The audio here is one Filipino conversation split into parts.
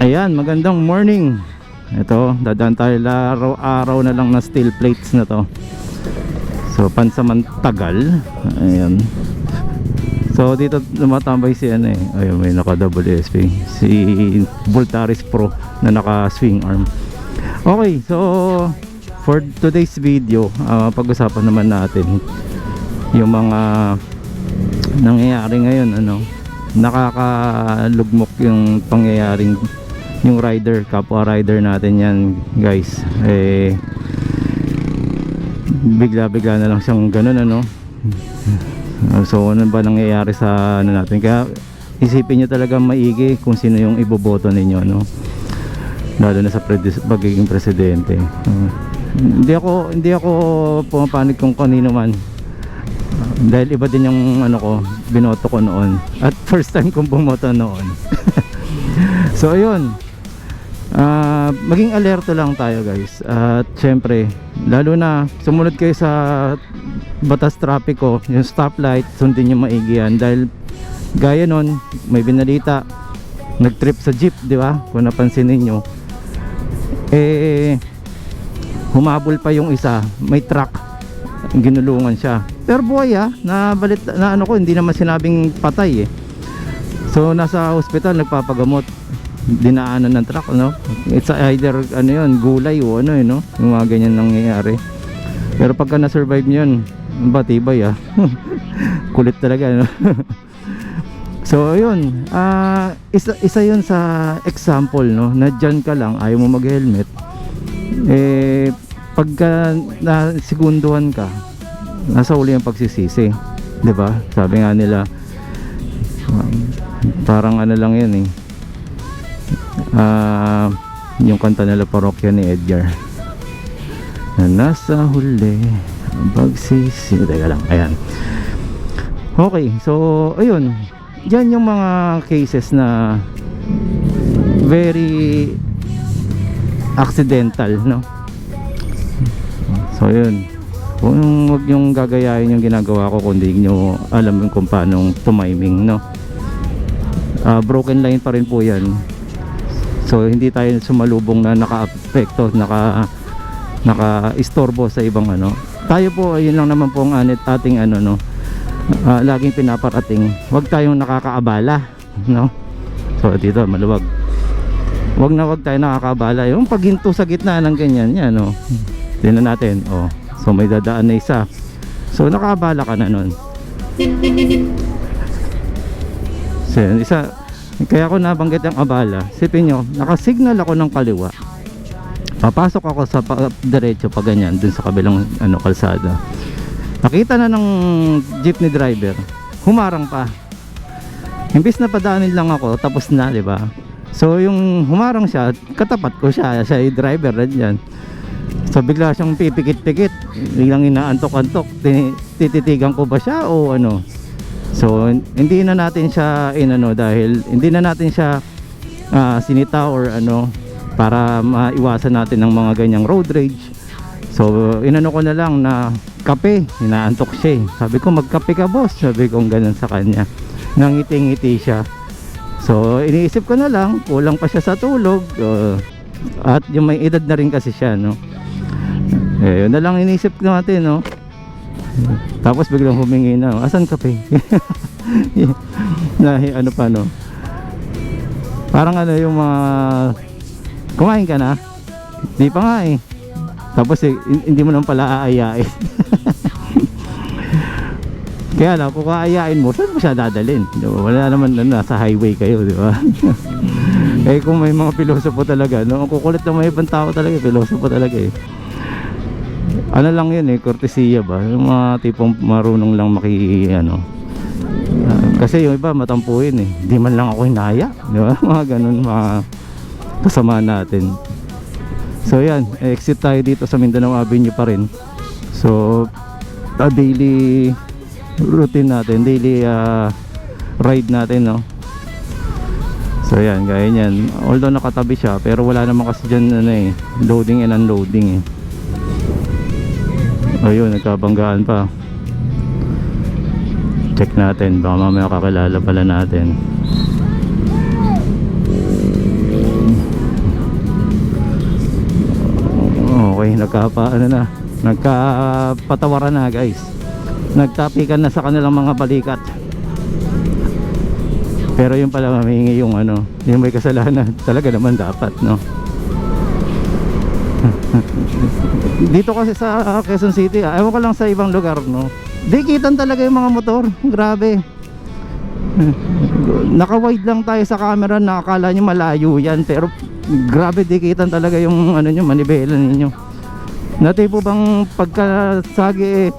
Ayan, magandang morning. Ito, dadaan tayo araw-araw na lang na steel plates na to. So, pansamantagal. Ayan. So, dito lumatambay si ano eh. Ayun, may naka WSP. Si Voltaris Pro na naka swing arm. Okay, so for today's video, pag-usapan naman natin yung mga nangyayari ngayon, ano. Nakakalugmok yung pangyayaring yung rider, kapwa rider natin yan, guys. Eh, bigla-bigla na lang siyang ganun, ano. So ano ba nangyayari sa ano natin? Kaya isipin nyo talaga maigi kung sino yung iboboto ninyo, no? Lalo na sa pagiging presidente. Hindi ako pumapanig kung kanino man, dahil iba din yung ano ko, binoto ko noon, at first time kong bumoto noon. So ayun, maging alerto lang tayo, guys. At syempre, lalo na sumunod kayo sa batas trapiko, yung stoplight, sundin nyo maigi yan. Dahil gaya nun, may binalita, nag-trip sa jeep, di ba? Kung napansin ninyo, eh humabol pa yung isa, may truck, ginulungan siya. Pero buhay, na ano ko, hindi naman sinabing patay eh. So nasa hospital, nagpapagamot, dinaanan ng truck, no? It's either ano yun, gulay o ano yun, no? Yung mga ganyan nangyayari. Pero pagka na-survive nyo yun, batibay kulit talaga, no? So ayun, isa yun sa example, no? Na dyan ka lang, ayaw mo mag-helmet, eh pagka nasigunduhan ka, nasa uli ang pagsisisi, diba? Sabi nga nila, parang ano lang yan eh, yung kanta nila parokya ni Edgar, na nasa huli ang pagsisisi. Teka lang, ayan. Okay, so ayun, yan yung mga cases na very accidental, no? So yun, kung huwag yung gagayahin yung ginagawa ko kung hindi nyo alam kung paano tumiming, no? Broken line pa rin po yan. So hindi tayo sumalubong na naka-apekto, naka-istorbo sa ibang ano. Tayo po, yun lang naman po ang ating ano, no, laging pinaparating, huwag tayong nakakaabala, no? So dito maluwag, huwag tayo nakakaabala. Yung paghinto sa gitna ng ganyan, yan, no? Tingnan natin, oh. So may dadaan na isa, so nakaabala ka na nun. So isa, kaya ako nabanggit ang abala. Sipin nyo, nakasignal ako ng kaliwa, papasok ako sa diretso pa ganyan, dun sa kabilang ano, kalsada. Nakita na ng jeepney driver, humarang pa. Imbis na padaanin lang ako, tapos na, di ba? So yung humarang siya, katapat ko siya yung driver na dyan. So bigla siyang pipikit-pikit, biglang inaantok-antok. Tititigan ko ba siya o ano? So hindi na natin siya inano, dahil hindi na natin siya sinita or ano, para maiwasan natin ng mga ganyang road rage. So inano ko na lang na kape, inaantok siya eh. Sabi ko, magkape ka boss, sabi ko ganun sa kanya. Nangiti-ngiti siya. So iniisip ko na lang, kulang pa siya sa tulog, at yung may edad na rin kasi siya, no? Eh, yun na lang iniisip natin, no? Tapos biglang humingi na, asan kape? Na ano pa, no? Parang ano yung mga, kumain ka na? Di pa nga eh. Tapos hindi mo naman pala aayain. Kaya lang, kung aayain mo, saan mo siya dadalhin? Diba? Wala naman, nasa highway kayo, di ba? Eh kung may mga pilosopo talaga, no? Ang kukulit na may ibang tao talaga, pilosopo talaga eh. Ano lang yun eh, kortesiya ba? Yung mga tipong marunong lang ano. Kasi yung iba matampuin eh, di man lang ako hinaya, di ba? Mga ganun, mga kasama natin. So yan, exit tayo dito sa Mindanao Avenue pa rin. So daily routine natin, daily ride natin, no? So yan, gaya nyan. Although nakatabi siya, pero wala naman kasi dyan ano eh, loading and unloading eh. Ayun, nagkabanggaan pa. Check natin, baka mamaya kakilala pala natin. nagkapatawaran na guys, nagtapikan na sa kanilang mga balikat. Pero yung pala mamihingi yung yung may kasalanan, talaga naman dapat, no? Dito kasi sa Quezon City, ewan ko lang sa ibang lugar, no, dikitan talaga yung mga motor, grabe. Naka-wide lang tayo sa camera, nakakala nyo malayo yan, pero grabe dikitan talaga yung nyo, manibela ninyo. Dati po bang pagkasagi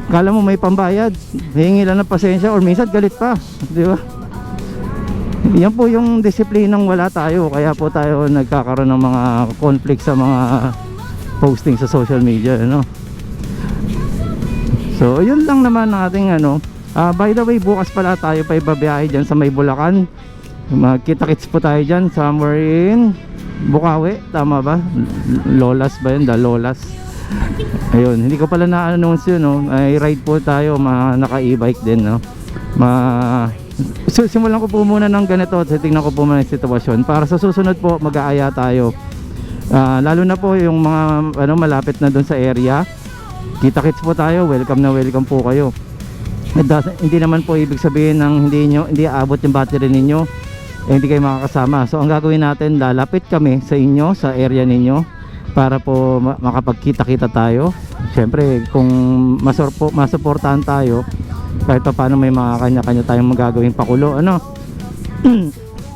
kala mo may pambayad, hihingi lang ng pasensya or minsan galit pa, di ba? Yan po yung disiplinang wala tayo, kaya po tayo nagkakaroon ng mga conflict sa mga posting sa social media, So yun lang naman ang ating by the way, bukas pala tayo pa ibabiyahe dyan sa may Bulacan. Magkita-kits po tayo dyan somewhere in Bukawi, tama ba? Lolas ba yun? The Lolas. Ayun, hindi ko pala na-announce yun, Ay ride po tayo, naka-e-bike din, So, simulan ko po muna ng ganito, tingnan ko po muna yung sitwasyon para sa susunod po mag-aaya tayo, lalo na po yung mga malapit na doon sa area. Kita-kits po tayo, welcome na welcome po kayo. Hindi naman po ibig sabihin ng hindi aabot yung battery ninyo, hindi kayo makakasama. So ang gagawin natin, lalapit kami sa inyo, sa area ninyo, para po makapagkita-kita tayo. Siyempre kung masuportahan tayo, kahit pa paano may mga kanya-kanya tayong magagawing pakulo,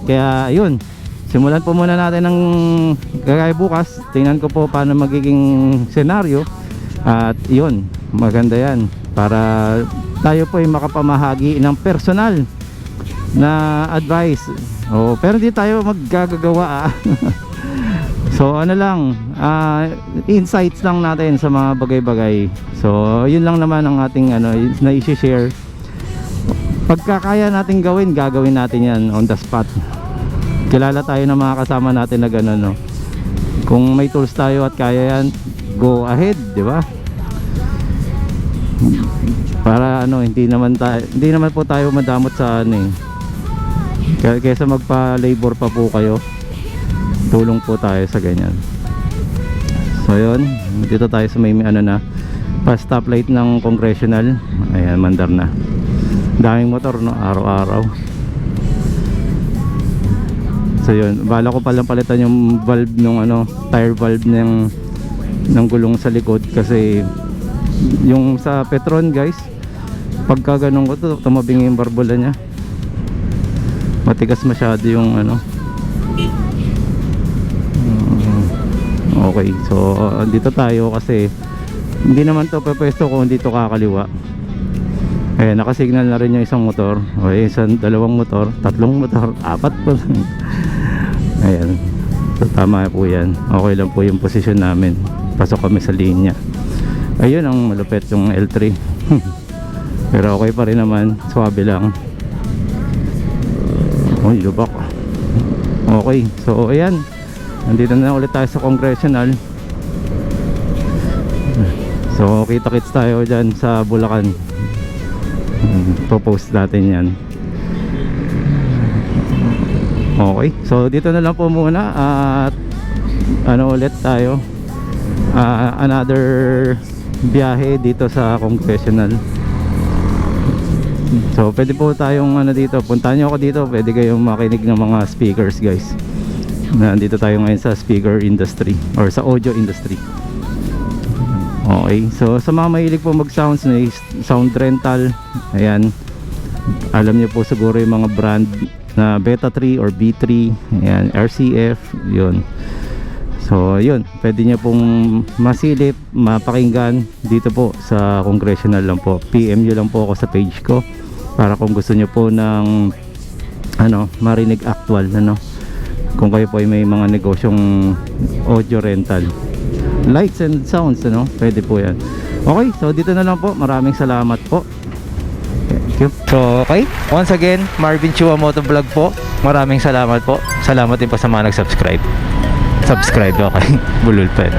Kaya yun, simulan po muna natin ng gagaya bukas. Tingnan ko po paano magiging senaryo. At yun, maganda yan para tayo po ay makapamahagi ng personal na advice. Pero hindi tayo maggagawa. So lang, insights lang natin sa mga bagay-bagay. So yun lang naman ang ating na i-share. Pagkakaya natin gagawin natin yan on the spot. Kilala tayo ng mga kasama natin na gano'n, Kung may tools tayo at kaya yan, go ahead, di ba? Para hindi naman po tayo madamot sa kaysa magpa-labor pa po kayo, tulong po tayo sa ganyan. So yun, dito tayo sa may pa stoplight ng Congressional. Ayan, mandar na. Daming motor, araw-araw. So yun, bala ko palang palitan yung valve nung tire valve ng gulong sa likod, kasi yung sa Petron guys, pagka ganun ko tumabing yung barbola niya, matigas masyado yung okay. So dito tayo kasi hindi naman to pwesto kung dito kakaliwa. Ayan, nakasignal na rin yung isang motor, dalawang motor, tatlong motor, apat po. Ayan, so tama po yan, okay lang po yung posisyon namin, pasok kami sa linya. Ayun ang malupit yung L3. Pero okay pa rin naman, swabe lang. Lubak. Okay, so ayan, nandito na ulit tayo sa Congressional. So kita-kits tayo dyan sa Bulacan. Post natin yan. Okay, so dito na lang po muna. At ulit tayo, another biyahe dito sa Congressional. So pwede po tayong dito, puntahan nyo ako dito, pwede kayong makinig ng mga speakers guys. Nandito tayo ngayon sa speaker industry or sa audio industry. Okay, so sa mga mahilig po mag sounds, sound rental, ayan, alam nyo po siguro yung mga brand na Beta 3 or B3, ayan, RCF, yun. So yun, pwede nyo pong masilip, mapakinggan dito po sa Congressional lang po. PM nyo lang po ako sa page ko para kung gusto nyo po ng marinig actual, kung kayo po ay may mga negosyong audio rental, lights and sounds, pwede po yan. Okay, so dito na lang po, maraming salamat po. Thank you. So okay, once again, Marvin Chua Motovlog po, maraming salamat po. Salamat din po sa mga nag-subscribe. Okay, bulol pa